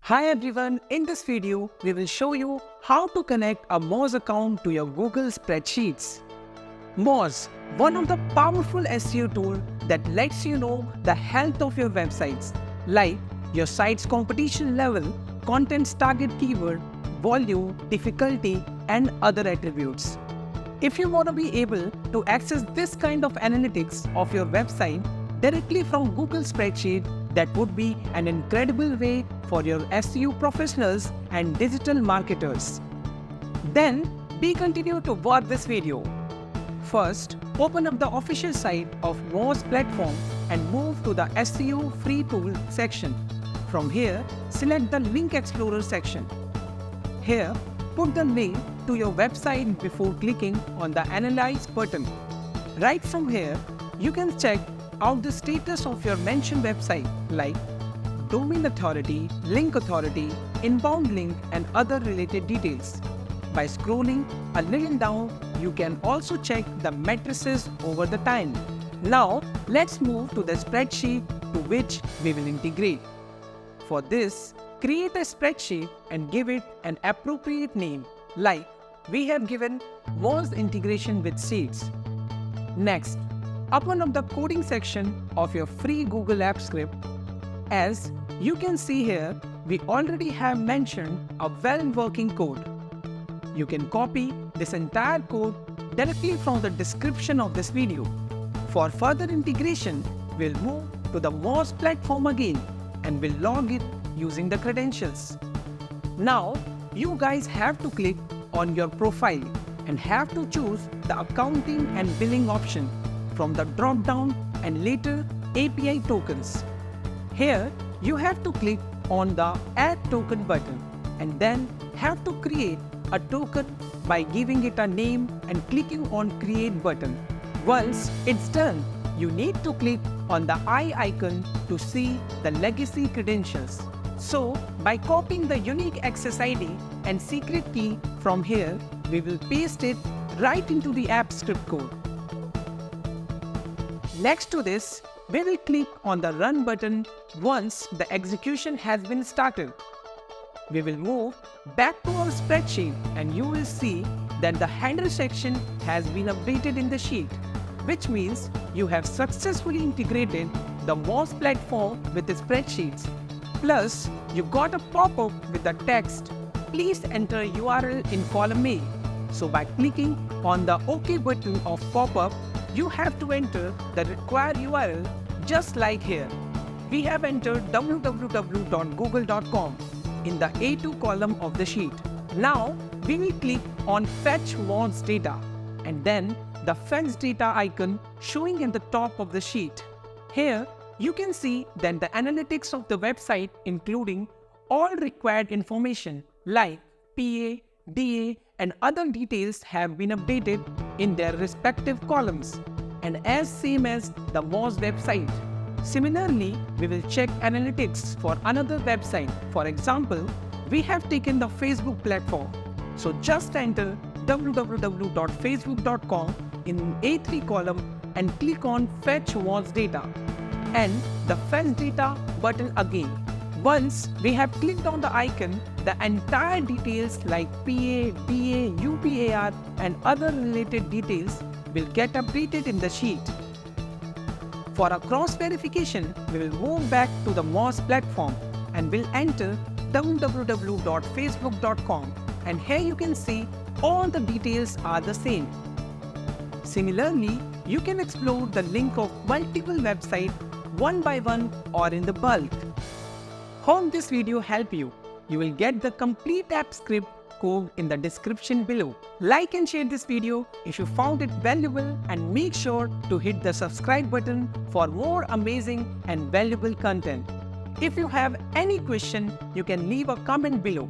Hi everyone, in this video, we will show you how to connect a Moz account to your Google Spreadsheets. Moz, one of the powerful SEO tools that lets you know the health of your websites, like your site's competition level, content's target keyword, volume, difficulty, and other attributes. If you want to be able to access this kind of analytics of your website directly from Google Spreadsheet, that would be an incredible way for your SEO professionals and digital marketers. Then, be continued to watch this video. First, open up the official site of Moz platform and move to the SEO free tool section. From here, select the Link Explorer section. Here, put the link to your website before clicking on the Analyze button. Right from here, you can check out the status of your mentioned website like domain authority, link authority, inbound link, and other related details. By scrolling a little down, you can also check the matrices over the time. Now, let's move to the spreadsheet to which we will integrate. For this, create a spreadsheet and give it an appropriate name, like we have given Moz integration with Sheets. Next, open up the coding section of your free Google Apps script. As you can see here, we already have mentioned a well-working code. You can copy this entire code directly from the description of this video. For further integration, we'll move to the Moz platform again and we'll log it using the credentials. Now, you guys have to click on your profile and have to choose the accounting and billing option from the drop-down and later API tokens. Here, you have to click on the Add Token button and then have to create a token by giving it a name and clicking on Create button. Once it's done, you need to click on the eye icon to see the legacy credentials. So, by copying the unique access ID and secret key from here, we will paste it right into the app script code. Next to this, we will click on the Run button once the execution has been started. We will move back to our spreadsheet and you will see that the header section has been updated in the sheet, which means you have successfully integrated the Moz platform with the spreadsheets. Plus, you got a pop-up with the text, please enter URL in column A. So by clicking on the OK button of pop-up, you have to enter the required URL just like here. We have entered www.google.com in the A2 column of the sheet. Now, we will click on Fetch Moz Data and then the Fetch Data icon showing at the top of the sheet. Here, you can see that the analytics of the website including all required information like PA, DA, and other details have been updated in their respective columns and as same as the Moz website. Similarly, we will check analytics for another website. For example, we have taken the Facebook platform. So just enter www.facebook.com in A3 column and click on Fetch Moz Data and the Fetch Data button again. Once we have clicked on the icon, the entire details like PA, DA, UPAR and other related details will get updated in the sheet. For a cross-verification, we will move back to the Moz platform and will enter www.facebook.com and here you can see all the details are the same. Similarly, you can explore the link of multiple websites one by one or in the bulk. Hope this video helped you. You will get the complete app script code in the description below. Like and share this video if you found it valuable and make sure to hit the subscribe button for more amazing and valuable content. If you have any question, you can leave a comment below.